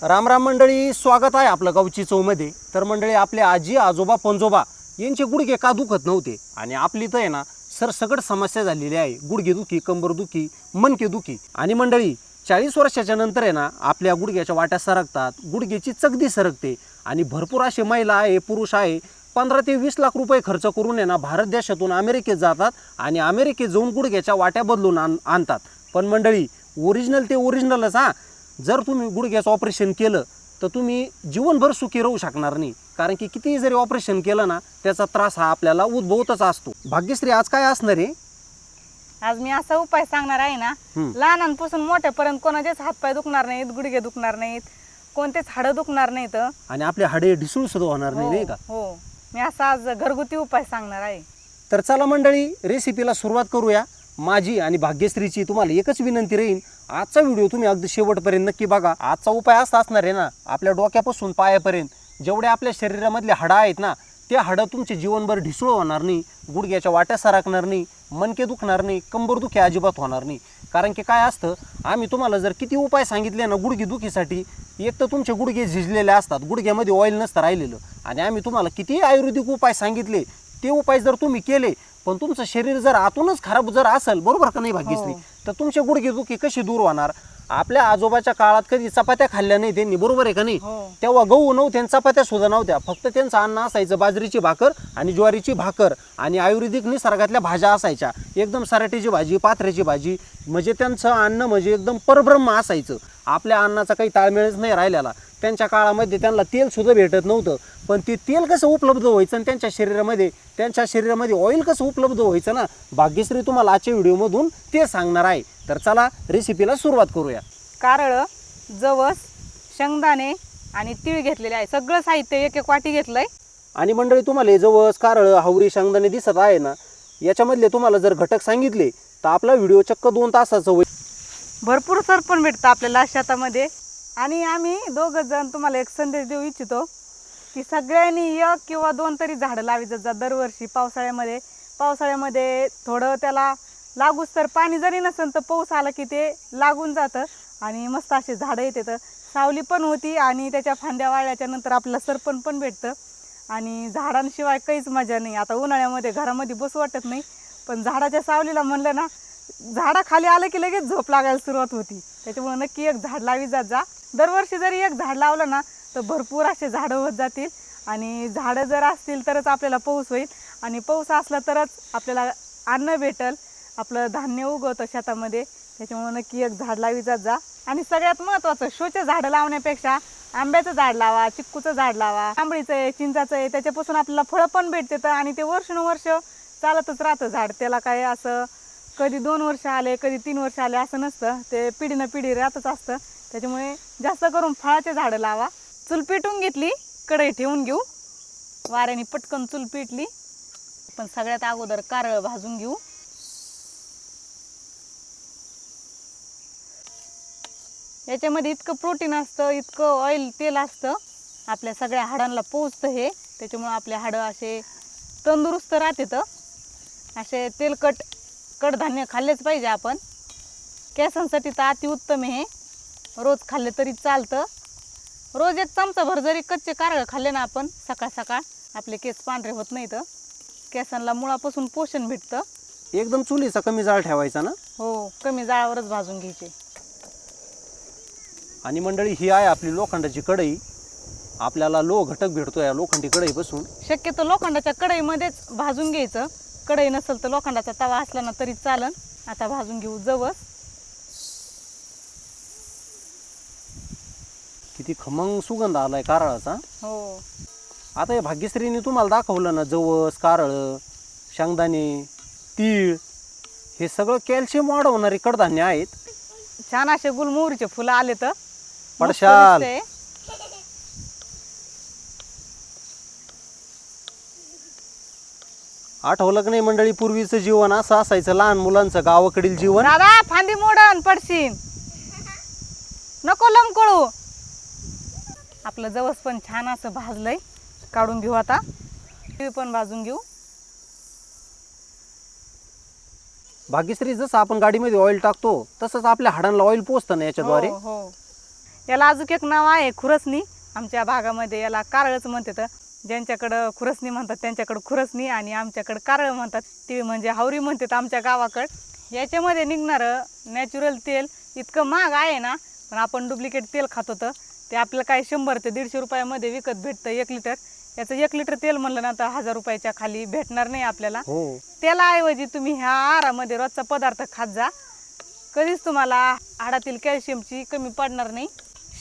राम राम मंडळी, स्वागत आहे आपलं गावची चौमध्ये. तर मंडळी, आपले आजी आजोबा पंजोबा यांचे गुडघे का दुखत नव्हते आणि आपली तर आहे ना सरसकट समस्या झालेली आहे. गुडघेदुखी, कंबरदुखी, मनकेदुखी. आणि मंडळी 40 वर्षाच्या नंतर आहे ना आपल्या गुडघ्याच्या वाट्या सरकतात, गुडघ्याची चगदी सरकते आणि भरपूर असे महिला आहे, पुरुष आहे 15 ते 20 लाख रुपये खर्च करून आहे ना भारत देशातून अमेरिकेत जातात आणि अमेरिकेत जाऊन गुडघ्याच्या वाट्या बदलून आणतात. पण मंडळी, ओरिजिनल ते ओरिजिनलच हा. जर तुम्ही गुडघ्याचं ऑपरेशन केलं तर तुम्ही जीवनभर सुखी राहू शकणार नाही, कारण की कितीही जरी ऑपरेशन केलं ना त्याचा त्रास हा आपल्याला उद्भवतच असतो. भाग्यश्री, आज काय असणार आहे? आज मी असा उपाय सांगणार आहे ना, लहानांपासून मोठ्यापर्यंत कोणाचेच हातपाय दुखणार नाहीत, गुडघे दुखणार नाहीत, कोणतेच हाडं दुखणार नाहीत आणि आपले हाडे ढिसूळ सुद्धा होणार नाही का? हो, मी असा आज घरगुती उपाय सांगणार आहे. तर चला मंडळी, रेसिपीला सुरुवात करूया. माझी आणि भाग्यश्रीची तुम्हाला एकच विनंती राहील, आजचा व्हिडिओ तुम्ही अगदी शेवटपर्यंत नक्की बघा. आजचा उपाय असा असणार आहे ना, आपल्या डोक्यापासून पायापर्यंत जेवढे आपल्या शरीरामधले हाडं आहेत ना, ते हाडं तुमचे जीवनभर ढिसूळ होणार नाही, गुडघ्याच्या वाट्या सरकणार नाही, मनके दुखणार नाही, कंबरदुखी अजिबात होणार नाही. कारण की काय असतं, आम्ही तुम्हाला जर किती उपाय सांगितले ना गुडघेदुखीसाठी, एक तर तुमचे गुडघे झिजलेले असतात, गुडघ्यामध्ये ऑइल नसतं राहिलेलं, आणि आम्ही तुम्हाला किती आयुर्वेदिक उपाय सांगितले, ते उपाय जर तुम्ही केले पण तुमचं शरीर जर आतूनच खराब जर असेल, बरोबर का नाही भाग्यश्री, तर तुमचे गुडघेदुखी कशी दूर होणार? आपल्या आजोबाच्या काळात कधी चपात्या खाल्ल्या नाही त्यांनी, बरोबर आहे का नाही? तेव्हा गहू नव्हते आणि चपात्या सुद्धा नव्हत्या, फक्त त्यांचं अन्न असायचं बाजरीची भाकर आणि ज्वारीची भाकर आणि आयुर्वेदिक निसर्गातल्या भाज्या असायच्या, एकदम सराटीची भाजी, पाथऱ्याची भाजी, म्हणजे त्यांचं अन्न म्हणजे एकदम परब्रह्म असायचं. आपल्या अन्नाचा काही ताळमेळच नाही राहिलेला. त्यांच्या काळामध्ये त्यांना तेल सुद्धा भेटत नव्हतं, पण ते तेल कसं उपलब्ध व्हायचं आणि त्यांच्या शरीरामध्ये ऑइल कसं उपलब्ध व्हायचं ना, भाग्यश्री तुम्हाला आजच्या व्हिडिओमधून ते सांगणार आहे. तर चला रेसिपीला सुरुवात करूया. कारळं, जवस, शेंगदाणे आणि तीळ घेतलेले आहे. सगळं साहित्य एक एक वाटी घेतलंय. आणि मंडळी, तुम्हाला हे जवस, कारळं, हावरी, शेंगदाणे दिसत आहे ना, याच्यामधले तुम्हाला जर घटक सांगितले तर आपला व्हिडिओ चक्क 2 तासाचा होईल. भरपूर सरपण भेटतं आपल्याला शेतामध्ये. आणि आम्ही दोघं जण तुम्हाला एक संदेश देऊ इच्छितो की सगळ्यांनी 1 किंवा 2 तरी झाडं लावी जा दरवर्षी. पावसाळ्यामध्ये थोडं त्याला लागूच तर पाणी जरी नसेल तर पाऊस आला की ते लागून जातं आणि मस्त असे झाडं येतात, सावली पण होती आणि त्याच्या फांद्या वाळल्याच्या नंतर आपल्याला सरपण पण भेटतं. आणि झाडांशिवाय काहीच मजा नाही. आता उन्हाळ्यामध्ये घरामध्ये बसू वाटत नाही, पण झाडाच्या सावलीला म्हणलं ना, झाडाखाली आलं की लगेच झोप लागायला सुरुवात होती. त्याच्यामुळे नक्की एक झाड लावी जा. दरवर्षी जरी एक झाड लावलं ना तर भरपूर असे झाडं होत जातील. आणि झाडं जर असतील तरच आपल्याला पाऊस होईल, आणि पाऊस असला तरच आपल्याला अन्न भेटल, आपलं धान्य उगवतं शेतामध्ये. त्याच्यामुळे नक्की एक झाड लावी जा. आणि सगळ्यात महत्त्वाचं, शोचे झाडं लावण्यापेक्षा आंब्याचं झाड लावा, चिक्कूचं झाड लावा, आंबळीचं आहे, चिंचाचं आहे. त्याच्यापासून आपल्याला फळं पण भेटते आणि ते वर्षानुवर्ष चालतच राहतं झाड. त्याला काय असं कधी 2 वर्ष आले, कधी 3 वर्ष आले असं नसतं, ते पिढीनं पिढी राहतच असतं. त्याच्यामुळे जास्त करून फळाचे झाडं लावा. चूल पेटून घेतली, कढई ठेवून घेऊ. वाऱ्याने पटकन चूल पेटली. पण सगळ्यात अगोदर कारळ भाजून घेऊ. याच्यामध्ये इतकं प्रोटीन असतं, इतकं ऑइल, तेल असतं, आपल्या सगळ्या हाडांना पोचतं हे. त्याच्यामुळे आपले हाडं असे तंदुरुस्त राहतात. असे तेलकट कडधान्य खाल्लेच पाहिजे आपण. केसांसाठी तर अतिउत्तम हे, रोज खाल्ले तरी चालतं. रोज 1 चमचाभर जरी कच्चे कारळ खाल्ले ना आपण सकाळ सकाळ, आपले केस पांढरे होत नाहीत, केसांना मुळापासून पोषण भेटतं. एकदम चुलीचा कमी जाळ ठेवायचा ना? हो, कमी जाळावरच भाजून घ्यायचे. आणि मंडळी, ही आहे आपली लोखंडाची कढई. आपल्याला घटक भेटतो या लोखंडी कढईपासून. शक्यतो लोखंडाच्या कढईमध्येच भाजून घ्यायचं. कढई नसेल तर लोखंडाचा तवा असला ना तरी चालन. आता भाजून घेऊ जवस. किती खमंग सुगंध आलाय कारळाचा. हो, आता हे भाग्यश्रीने तुम्हाला दाखवलं ना, जवस, कारळ, शेंगदाणे, तीळ, हे सगळं कॅल्शियम वाढवणारे कडधान्य आहेत. छान असे गुलमोहरीचे फुलं आले तर पडशाल. आठवलं की नाही मंडळी, पूर्वीचं जीवन असं असायचं, लहान मुलांचं गावाकडील जीवन. दादा, फांदी मोडन पडशीन, नको लमकळू. आपलं जवस पण छान असं भाजलंय, काढून घेऊ. आता तीळ पण भाजून घेऊ. भाग्यश्री, जसं आपण गाडीमध्ये ऑइल टाकतो तसंच आपल्या हाडांना ऑइल पोचतं ना याच्याद्वारे. हो. याला अजून एक नाव आहे खुरसणी. आमच्या भागामध्ये याला कारळच म्हणतात. ज्यांच्याकडं खुरसणी म्हणतात त्यांच्याकडं खुरसणी आणि आमच्याकडं कारळ म्हणतात. ते म्हणजे हावरी म्हणतात आमच्या गावाकडं. याच्यामध्ये निघणारं नॅचरल तेल इतकं महाग आहे ना, पण आपण डुप्लिकेट तेल खात होतं. ते आपल्याला काय 100 ते 150 रुपयामध्ये विकत भेटतं 1 लिटर. याचं 1 लिटर तेल म्हणलं ना तर 1000 रुपयाच्या खाली भेटणार नाही आपल्याला. तेलाऐवजी तुम्ही ह्या आहारामध्ये रोजचा पदार्थ खात जा. कधीच तुम्हाला हाडातील कॅल्शियमची कमी पडणार नाही.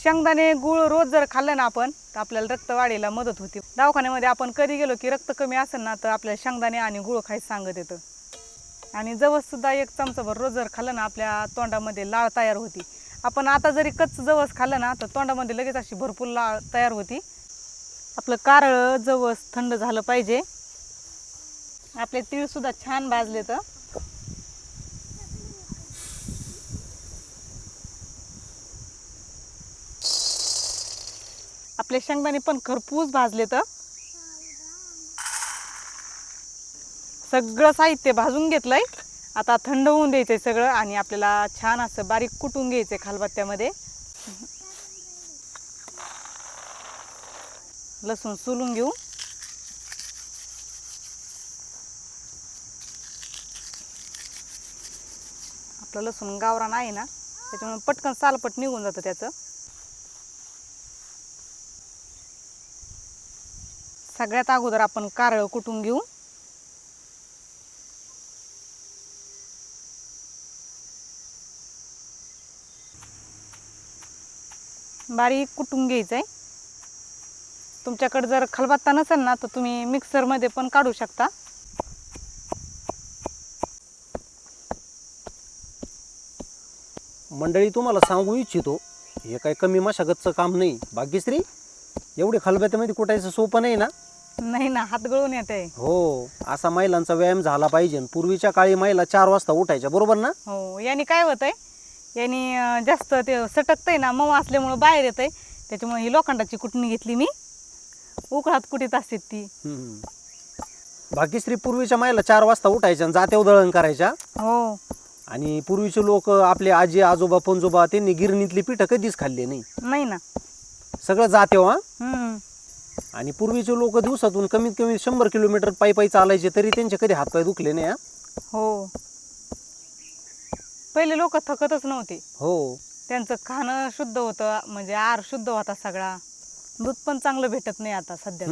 शेंगदाणे गुळ रोज जर खाल्लं ना आपण तर आपल्याला रक्त वाढीला मदत होते. दवाखान्यामध्ये आपण कधी गेलो की रक्त कमी असेल ना तर आपल्याला शेंगदाणे आणि गुळ खायचं सांगत येतं. आणि जवससुद्धा 1 चमचाभर रोज जर खाल्लं ना आपल्या तोंडामध्ये लाळ तयार होती. आपण आता जरी कच्चं जवस खाल्लं ना तर तोंडामध्ये लगेच अशी भरपूर लाळ तयार होती. आपलं कारळं जवस थंड झालं पाहिजे. आपले तीळसुद्धा छान भाजले तर आपले शेंगदाणे पण खरपूस भाजले तर सगळं साहित्य भाजून घेतलंय. आता थंड होऊन द्यायचंय सगळं आणि आपल्याला छान असं बारीक कुटून घ्यायचंय खलबत्त्यामध्ये. लसूण सोलून घेऊ. आपलं लसूण गावरान आहे ना त्याच्यामुळे पटकन सालपट निघून जातं त्याचं. सगळ्यात अगोदर आपण कारळ कुटून घेऊ. बारीक कुटून घ्यायचंय. तुमच्याकडे जर खलबत्ता नसेल ना तर तुम्ही मिक्सरमध्ये पण काढू शकता. मंडळी तुम्हाला सांगू इच्छितो, हे काही कमी मशागतचं काम नाही. भाग्यश्री, एवढे खलबत्त्यामध्ये कुटायचं सोपं नाही ना. नाही ना, हात गळून येते. हो, असा महिलांचा व्यायाम झाला पाहिजे. पूर्वीच्या काळी महिला 4 वाजता उठायच्या, बरोबर ना. हो, याने काय होतंय, याने जास्त ते सटकतंय ना, मऊ असल्यामुळं बाहेर येतंय. त्याच्यामुळे ही लोखंडाची कुटणी घेतली मी. उकळात कुटीत असते ती. भाग्यश्री, पूर्वीच्या महिला 4 वाजता उठायच्या आणि जात्यावर दळण करायच्या. हो. आणि पूर्वीचे लोक, आपले आजी आजोबा पणजोबा, त्यांनी गिरणीतली पिठं कधीच खाल्ली नाही. नाही ना. सगळं जात्यावर. आणि पूर्वीचे लोक दिवसातून कमीत कमी 100 किलोमीटर पायी पायी चालायचे, तरी त्यांचे कधी हातपाय दुखले नाही. हो, पहिले लोक थकतच नव्हते. हो, त्यांचं खाणं शुद्ध होतं, म्हणजे आहार शुद्ध होता सगळा. दूध पण चांगलं भेटत नाही आता सध्या.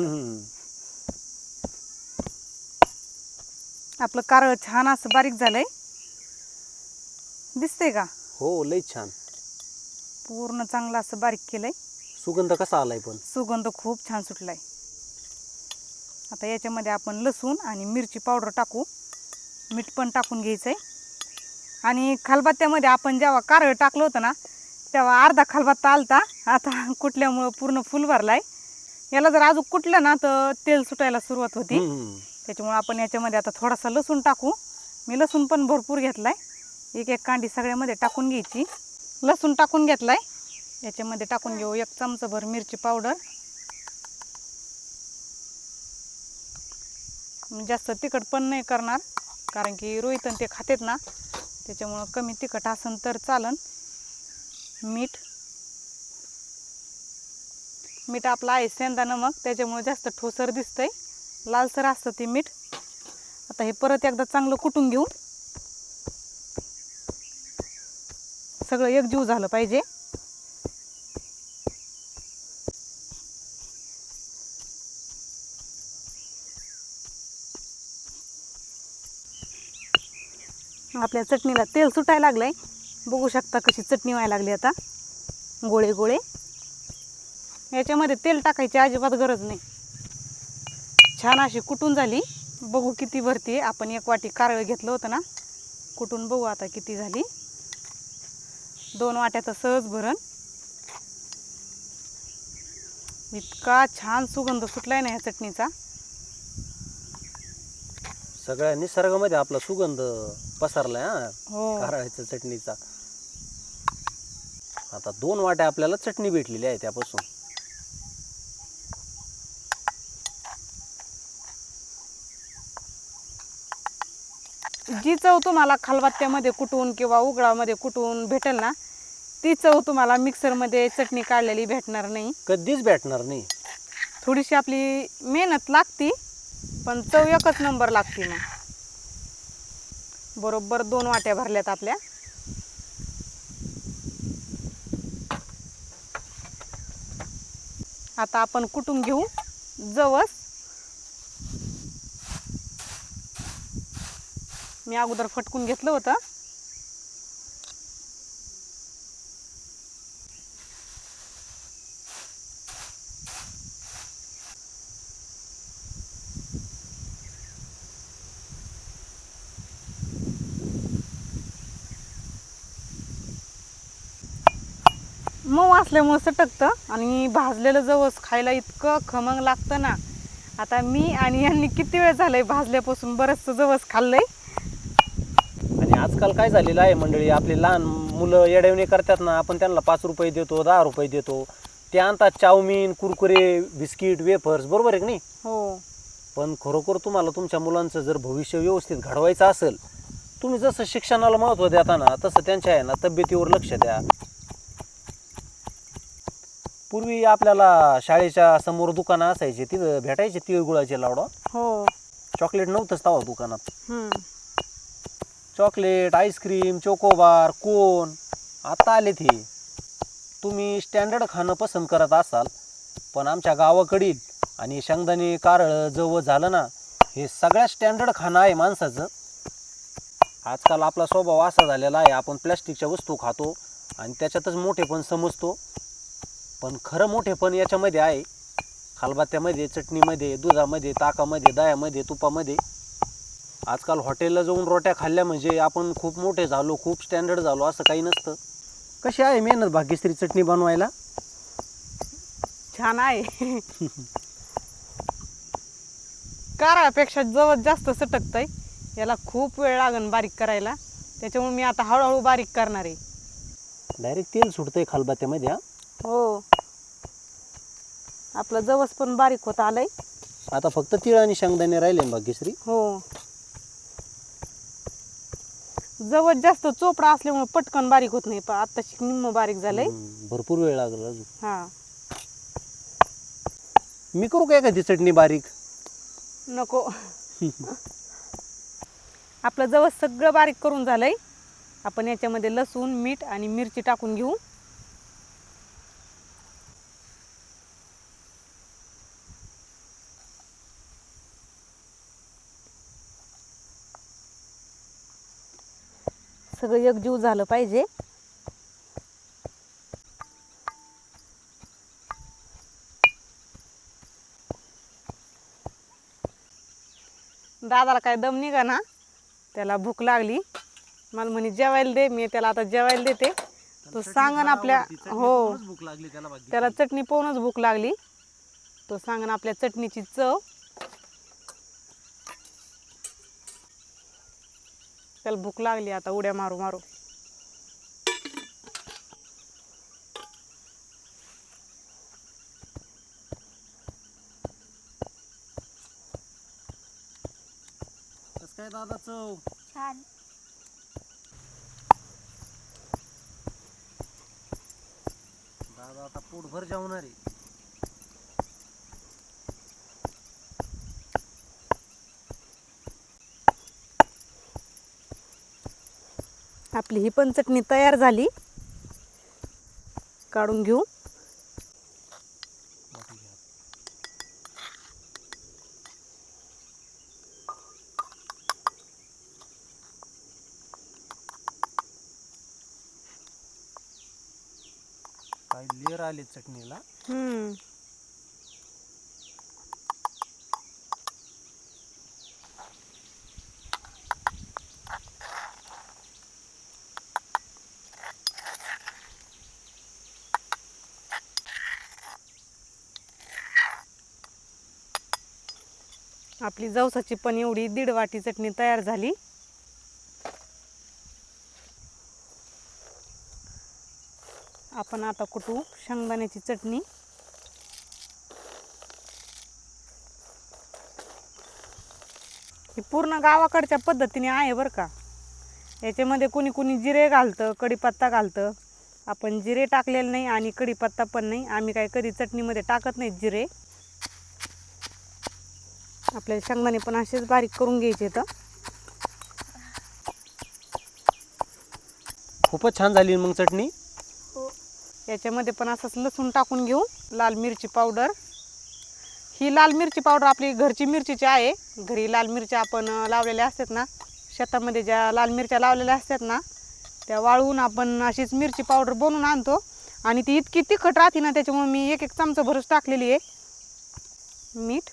आपलं कारळ छान असं बारीक झालंय, दिसतंय का. हो, लई छान. पूर्ण चांगलं असं बारीक केलंय. सुगंध कसा आलाय, पण सुगंध खूप छान सुटलाय. आता याच्यामध्ये आपण लसूण आणि मिरची पावडर टाकू. मीठ पण टाकून घ्यायचंय. आणि खलबत्त्यामध्ये आपण जेव्हा कारळ टाकलं होतं ना तेव्हा अर्धा खलबत्ता आलता. आता कुटल्यामुळं पूर्ण फुल भरलाय. याला जर अजून कुटलं ना तर तेल सुटायला सुरुवात होती. त्याच्यामुळे आपण याच्यामध्ये आता थोडासा लसूण टाकू. मी लसूण पण भरपूर घेतलाय. 1-1 कांडी सगळ्यामध्ये टाकून घ्यायची. लसूण टाकून घेतलाय. याच्यामध्ये टाकून घेऊ 1 चमचाभर मिरची पावडर. जास्त तिखट पण नाही करणार, कारण की रोहित ते खातेत ना, त्याच्यामुळं कमी तिखट असेल तर चालन. मीठ आपलं आहे सेंदा नमक, त्याच्यामुळे जास्त ठोसर दिसतंय, लालसर असतं ते मीठ. आता हे परत एकदा चांगलं कुटून घेऊ. सगळं एकजीव झालं पाहिजे. आपल्या चटणीला तेल सुटायला लागलंय. बघू शकता कशी चटणी व्हायला लागली आता, गोळे गोळे. याच्यामध्ये तेल टाकायची अजिबात गरज नाही. छान अशी कुटून झाली. बघू किती भरती. आपण 1 वाटी कारळ घेतलं होतं ना, कुटून बघू आता किती झाली. 2 वाट्याचा सहज भरण. इतका छान सुगंध सुटलाय ना या चटणीचा. सगळ्या निसर्गामध्ये आपला सुगंध पसरलाय. हो, कारळाच्या चटणीचा. आता 2 वाट्या आपल्याला चटणी भेटलेली आहे त्यापासून. जी चव तुम्हाला खलबत्त्यामध्ये कुटून किंवा उघडामध्ये कुटून भेटेल ना ती चव तुम्हाला मिक्सरमध्ये चटणी काढलेली भेटणार नाही. कधीच भेटणार नाही. थोडीशी आपली मेहनत लागती, पण चव एकच नंबर लागते. मग बरोबर 2 वाट्या भरल्यात आपल्या. आता आपण कुटून घेऊ जवस. मी अगोदर फटकून घेतलं होतं. मऊ असल्यामुळे सटकतं आणि भाजलेलं जवस खायला इतकं खमंग लागतं ना. आता मी आणि यांनी किती वेळ झालंय भाजल्यापासून बरंचसं जवस खाल्लंय. आणि आजकाल काय झालेलं आहे मंडळी, आपली लहान मुलं येडवणे करतात ना, आपण त्यांना 5 रुपये देतो, 10 रुपये देतो, ते आणतात चाऊमिन, कुरकुरे, बिस्किट, वेफर्स, बरोबर आहे की नाही? हो. पण खरोखर तुम्हाला तुमच्या मुलांचं जर भविष्य व्यवस्थित घडवायचं असेल, तुम्ही जसं शिक्षणाला महत्त्व देता ना, तसं त्यांच्या आहे ना तब्येतीवर लक्ष द्या. पूर्वी आपल्याला शाळेच्या समोर दुकानं असायचे, तिथं भेटायचे तिळगुळाचे लाडू. हो. चॉकलेट नव्हतंच तेव्हा दुकानात. हम्म. चॉकलेट, आईस्क्रीम, चोकोबार, कोन आता आले ते. तुम्ही स्टँडर्ड खाणं पसंत करत असाल, पण आमच्या गावाकडील आणि शेंगदाणे, कारळं, जवळ झालं ना, हे सगळ्यात स्टँडर्ड खाणं आहे माणसाचं. आजकाल आपला स्वभाव असा झालेला आहे, आपण प्लॅस्टिकच्या वस्तू खातो आणि त्याच्यातच मोठेपण समजतो. पण खरं मोठेपण याच्यामध्ये आहे, खलबत्त्यामध्ये, चटणीमध्ये, दुधामध्ये, ताकामध्ये, दह्यामध्ये, तुपामध्ये. आजकाल हॉटेलला जाऊन रोट्या खाल्ल्या म्हणजे आपण खूप मोठे झालो, खूप स्टँडर्ड झालो, असं काही नसतं. कशी आहे मेहनत भाग्यश्री चटणी बनवायला? छान आहे. कारळापेक्षा जवस जास्त सटकतंय. याला खूप वेळ लागन बारीक करायला, त्याच्यामुळे मी आता हळूहळू बारीक करणार आहे. डायरेक्ट तेल सुटतंय खलबत्त्यामध्ये. हा, हो. आपलं जवस पण बारीक होत आलंय. आता फक्त तीळ आणि शेंगदाणे राहिले भाग्यश्री. हो. जवस जास्त चोपडा असल्यामुळे पटकन बारीक होत नाही, पण आत्ताशी निम्म बारीक झालंय. भरपूर वेळ लागला अजून. हा. मी करू काय एखादी चटणी बारीक? नको. आपलं जवस सगळं बारीक करून झालंय. आपण याच्यामध्ये लसूण, मीठ आणि मिरची टाकून घेऊ. सगळं एकजीव झालं पाहिजे. दादाला काय दम निघा ना, त्याला भूक लागली. मला म्हणे जेवायला दे. मी त्याला आता जेवायला देते. तो सांगन आपल्या. हो. भूक लागली त्याला. त्याला चटणी पाहूनच भूक लागली. तो सांगन आपल्या चटणीची चव. त्याला भूक लागली आता उड्या मारू मारू. कसं काय दादा चव? छान. दादा आता पोटभर जेवणार आहे. आपली ही पण चटणी तयार झाली. काढून घेऊ. काय लेअर आले चटणीला. हम्म. आपली जवसाची पण एवढी 1.5 वाटी चटणी तयार झाली. आपण आता कुटू शेंगदाण्याची चटणी. ही पूर्ण गावाकडच्या पद्धतीने आहे बरं का. याच्यामध्ये कुणी कुणी जिरे घालतं, कढीपत्ता घालतं, आपण जिरे टाकलेले नाही आणि कढीपत्ता पण नाही, आम्ही काय कधी चटणीमध्ये टाकत नाही जिरे. आपल्याला शेंगदाणे पण असेच बारीक करून घ्यायचे. तर खूपच छान झाली मग चटणी. याच्यामध्ये पण असंच लसूण टाकून घेऊ. लाल मिरची पावडर, ही लाल मिरची पावडर आपली घरची मिरचीची आहे. घरी लाल मिरच्या आपण लावलेल्या असतात ना, शेतामध्ये ज्या लाल मिरच्या लावलेल्या असतात ना, त्या वाळवून आपण अशीच मिरची पावडर बनवून आणतो. आणि ती इतकी तिखट राहते ना, त्याच्यामुळे मी एक चमचा भरच टाकलेली आहे. मीठ.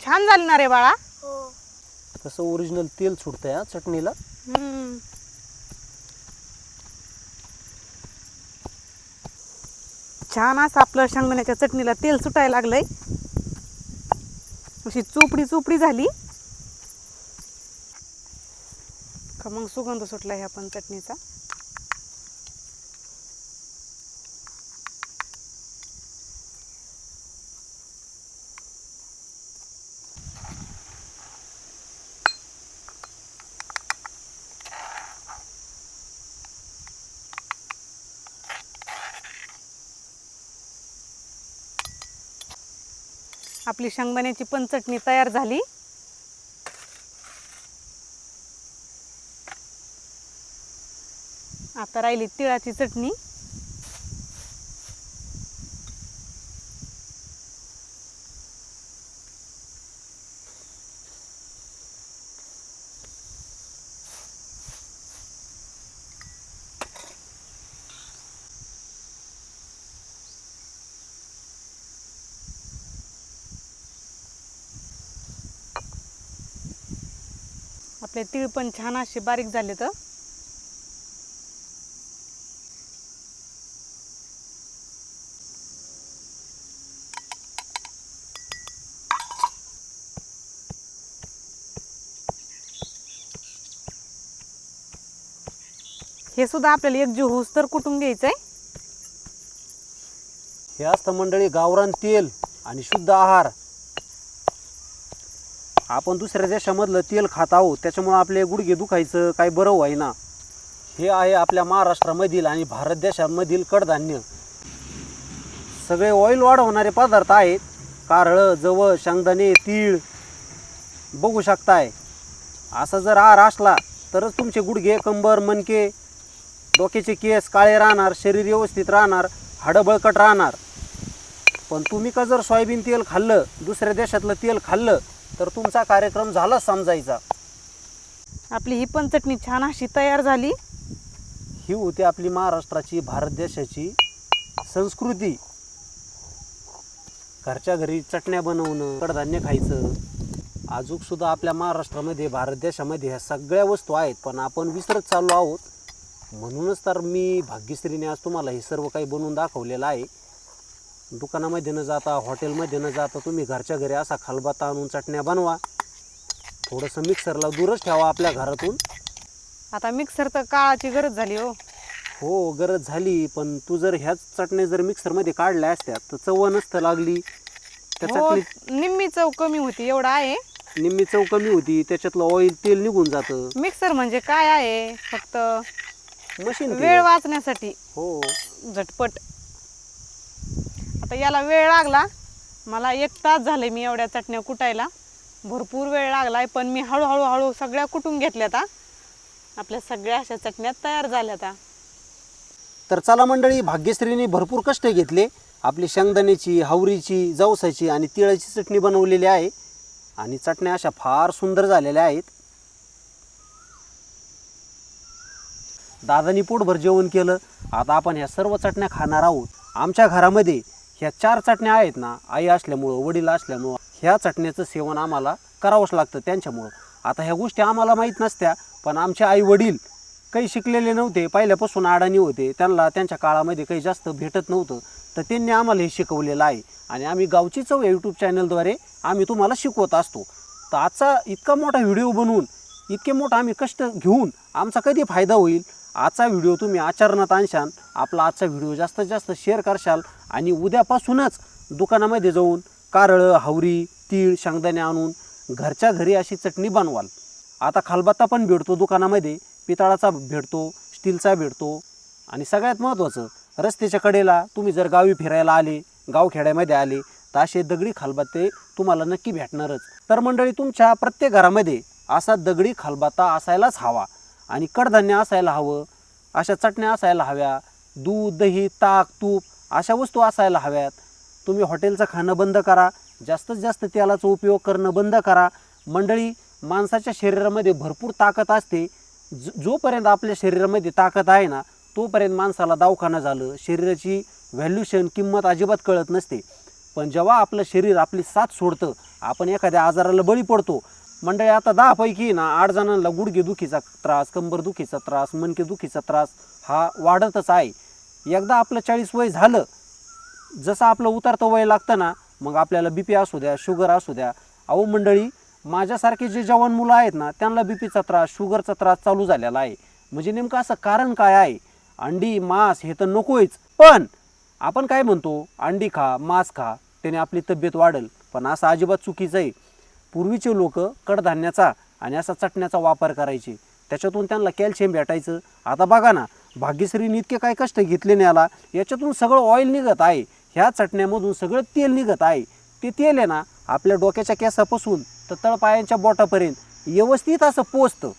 छान झाली ना रे बाळा. तसं ओरिजिनल तेल सुटतंय हा चटणीला. छान असं आपलं शेंगदाण्याच्या चटणीला तेल सुटायला लागलंय. अशी चोपडी चोपडी झाली का मग सुगंध सुटला ह्या पण चटणीचा. आपली शेंगदाण्याची पण चटणी तयार झाली. आता राहिली तिळाची चटणी. आपले तीळ पण छान असे बारीक झाले. तर हे सुद्धा आपल्याला एकजीव होऊस तर कुटून घ्यायचंय. हे असतं मंडळी गावरान तेल आणि शुद्ध आहार. आपण दुसऱ्या देशामधलं तेल खात आहोत, त्याच्यामुळे आपले गुडघे दुखायचं काही बरं व्हायना. हे आहे आपल्या महाराष्ट्रामधील आणि भारत देशामधील कडधान्य. सगळे ऑइल वाढवणारे पदार्थ आहेत. कारळं, जवळ, शेंगदाणे, तीळ बघू शकताय. असा जर आहार असला तरच तुमचे गुडघे, कंबर, मणके, डोक्याचे केस काळे राहणार, शरीर व्यवस्थित राहणार, हाडं बळकट राहणार. पण तुम्ही का जर सोयाबीन तेल खाल्लं, दुसऱ्या देशातलं तेल खाल्लं, तर तुमचा कार्यक्रम झालाच समजायचा. आपली ही पण चटणी छान अशी तयार झाली. ही होती आपली महाराष्ट्राची, भारत देशाची संस्कृती. घरच्या घरी चटण्या बनवणं, कडधान्य खायचं. अजून सुद्धा आपल्या महाराष्ट्रामध्ये, भारत देशामध्ये ह्या सगळ्या वस्तू आहेत, पण आपण विसरत चाललो आहोत. म्हणूनच तर मी भाग्यश्रीने आज तुम्हाला हे सर्व काही बनवून दाखवलेलं आहे. दुकानामध्ये न जाता, हॉटेलमध्ये न जाता तुम्ही घरच्या घरी असा खलबत्ता आणून चटण्या बनवा. थोडंसं मिक्सरला दूरच ठेवा आपल्या घरातून. आता मिक्सर तर काळाची गरज झाली हो. हो, गरज झाली, पण तू जर ह्याच चटण्या जर मिक्सरमध्ये काढल्या असत्या तर चव नसतं लागली. त्या हो, चटणी निम्मी चव कमी होती एवढं आहे. निम्मी चव कमी होती, त्याच्यातलं ऑइल, तेल निघून जातं. मिक्सर म्हणजे काय आहे, फक्त मशीन वेळ वाचण्यासाठी. हो, झटपट. आता याला वेळ लागला मला, 1 तास झाले मी एवढ्या चटण्या कुटायला. भरपूर वेळ लागलाय, पण मी हळूहळू सगळ्या कुटून घेतल्यात. आपल्या सगळ्या अशा चटण्या तयार झाल्यात. तर चला मंडळी, भाग्यश्रीने भरपूर कष्ट घेतले. आपली शेंगदाण्याची, हावरीची, जवसाची आणि तिळाची चटणी बनवलेली आहे. आणि चटण्या अशा फार सुंदर झालेल्या आहेत. दादानी पोटभर जेवण केलं. आता आपण ह्या सर्व चटण्या खाणार आहोत. आमच्या घरामध्ये ह्या 4 चटण्या आहेत ना, आई असल्यामुळं, वडील असल्यामुळं ह्या चटण्याचं सेवन आम्हाला करावंच लागतं त्यांच्यामुळं. आता ह्या गोष्टी आम्हाला माहीत नसत्या, पण आमचे आई वडील काही शिकलेले नव्हते, पहिल्यापासून अडाणी होते, त्यांना त्यांच्या काळामध्ये काही जास्त भेटत नव्हतं, तर त्यांनी आम्हाला हे शिकवलेलं आहे. आणि आम्ही गावची चव या यूट्यूब चॅनलद्वारे आम्ही तुम्हाला शिकवत असतो. तर आजचा इतका मोठा व्हिडिओ बनवून, इतके मोठा आम्ही कष्ट घेऊन आमचा कधी फायदा होईल. आजचा व्हिडिओ तुम्ही आचरणात आणशाल, आपला आजचा व्हिडिओ जास्तीत जास्त शेअर करशाल आणि उद्यापासूनच दुकानामध्ये जाऊन कारळं, हावरी, तीळ, शेंगदाणे आणून घरच्या घरी अशी चटणी बनवाल. आता खलबत्ता पण भेटतो दुकानामध्ये, पितळाचा भेटतो, स्टीलचा भेटतो. आणि सगळ्यात महत्त्वाचं, रस्त्याच्या कडेला तुम्ही जर गावी फिरायला आले, गावखेड्यामध्ये आले, तर असे दगडी खलबत्ते तुम्हाला नक्की भेटणारच. तर मंडळी, तुमच्या प्रत्येक घरामध्ये असा दगडी खलबत्ता असायलाच हवा आणि कडधान्य असायला हवं, अशा चटण्या असायला हव्या, दूध, दही, ताक, तूप अशा वस्तू असायला हव्यात. तुम्ही हॉटेलचं खाणं बंद करा, जास्तीत जास्त तेलाचा उपयोग करणं बंद करा. मंडळी, माणसाच्या शरीरामध्ये भरपूर ताकद असते. जोपर्यंत आपल्या शरीरामध्ये ताकद आहे ना, तोपर्यंत माणसाला दवाखाना झालं, शरीराची व्हॅल्युशन किंमत अजिबात कळत नसते. पण जेव्हा आपलं शरीर आपली साथ सोडतं, आपण एखाद्या आजाराला बळी पडतो. मंडळी, आता 10 पैकी ना 8 जणांना गुडघेदुखीचा त्रास, कंबरदुखीचा त्रास, मणकेदुखीचा त्रास हा वाढतच आहे. एकदा आपलं 40 वय झालं, जसं आपलं उतरतं वय लागतं ना, मग आपल्याला BP असू द्या, शुगर असू द्या. अहो मंडळी, माझ्यासारखे जे जवान मुलं आहेत ना, त्यांना BPचा त्रास, शुगरचा त्रास चालू झालेला आहे. म्हणजे नेमकं असं कारण काय आहे? अंडी, मांस हे तर नकोच, पण आपण काय म्हणतो, अंडी खा, मांस खा, त्याने आपली तब्येत वाढेल. पण असं अजिबात चुकीचं आहे. पूर्वीचे लोक कडधान्याचा आणि असा चटण्याचा वापर करायचे, त्याच्यातून त्यांना कॅल्शियम भेटायचं. आता बघा ना, भाग्यश्रीने इतके काय कष्ट घेतले नाही, आला याच्यातून सगळं ऑइल निघत आहे, ह्या चटण्यामधून सगळं तेल निघत आहे. ते तेल आहे ना, आपल्या डोक्याच्या केसापासून तर तळपायांच्या बोटापर्यंत व्यवस्थित असं पोचतं.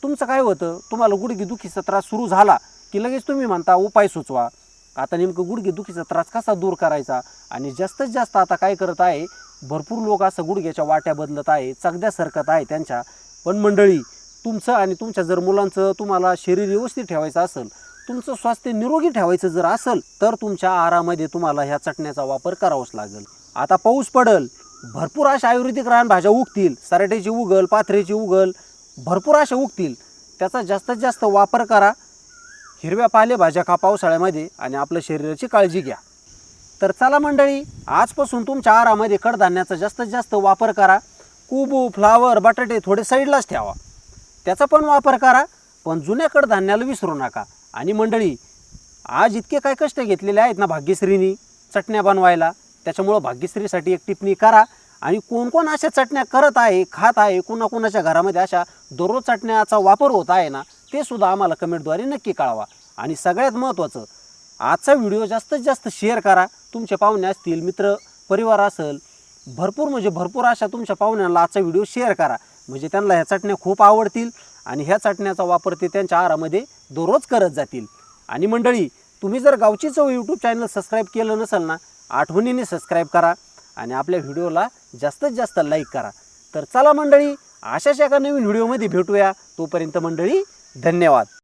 तुमचं काय होतं, तुम्हाला गुडघेदुखीचा त्रास सुरू झाला की लगेच तुम्ही म्हणता उपाय सुचवा. आता नेमकं गुडघेदुखीचा त्रास कसा दूर करायचा? आणि जास्तीत जास्त आता काय करत आहे, भरपूर लोक असं गुडघ्याच्या वाट्या बदलत आहे, चगद्या सरकत आहे त्यांच्या. पण मंडळी, तुमचं आणि तुमच्या जर मुलांचं तुम्हाला शरीर व्यवस्थित ठेवायचं असेल, तुमचं स्वास्थ्य निरोगी ठेवायचं जर असेल, तर तुमच्या आहारामध्ये तुम्हाला ह्या चटण्याचा वापर करावाच लागेल. आता पाऊस पडेल, भरपूर अशा आयुर्वेदिक रानभाज्या उगतील, सराट्याची उगल, पाथऱ्याची उगल, भरपूर अशा उगतील. त्याचा जास्तीत जास्त वापर करा. हिरव्या पालेभाज्या खा पावसाळ्यामध्ये आणि आपल्या शरीराची काळजी घ्या. तर चला मंडळी, आजपासून तुमच्या आहारामध्ये कडधान्याचा जास्तीत जास्त वापर करा. कुबू, फ्लावर, बटाटे थोडे साईडलाच ठेवा, त्याचा पण वापर करा, पण जुन्या कडधान्याला विसरू नका. आणि मंडळी, आज इतके काय कष्ट घेतलेले आहेत ना भाग्यश्रीनी चटण्या बनवायला, त्याच्यामुळं भाग्यश्रीसाठी एक टिप्पणी करा. आणि कोण कोण अशा चटण्या करत आहे, खात आहे, कोणाकोणाच्या घरामध्ये अशा दररोज चटण्याचा वापर होत आहे ना, ते सुद्धा आम्हाला कमेंटद्वारे नक्की कळवा. आणि सगळ्यात महत्त्वाचं, आजचा व्हिडिओ जास्तीत जास्त शेअर करा. तुमचे पाहुणे असतील, मित्र परिवार असेल, भरपूर अशा तुमच्या पाहुण्यांना आजचा व्हिडिओ शेअर करा. म्हणजे त्यांना ह्या चटण्या खूप आवडतील आणि ह्या चटण्याचा वापर ते त्यांच्या आहारामध्ये दररोज करत जातील. आणि मंडळी, तुम्ही जर गावची चव यूट्यूब चॅनल सबस्क्राईब केलं नसेल ना, आठवणीने सबस्क्राईब करा आणि आपल्या व्हिडिओला जास्तीत जास्त लाईक करा. तर चला मंडळी, अशाच एका नवीन व्हिडिओमध्ये भेटूया. तोपर्यंत मंडळी, धन्यवाद.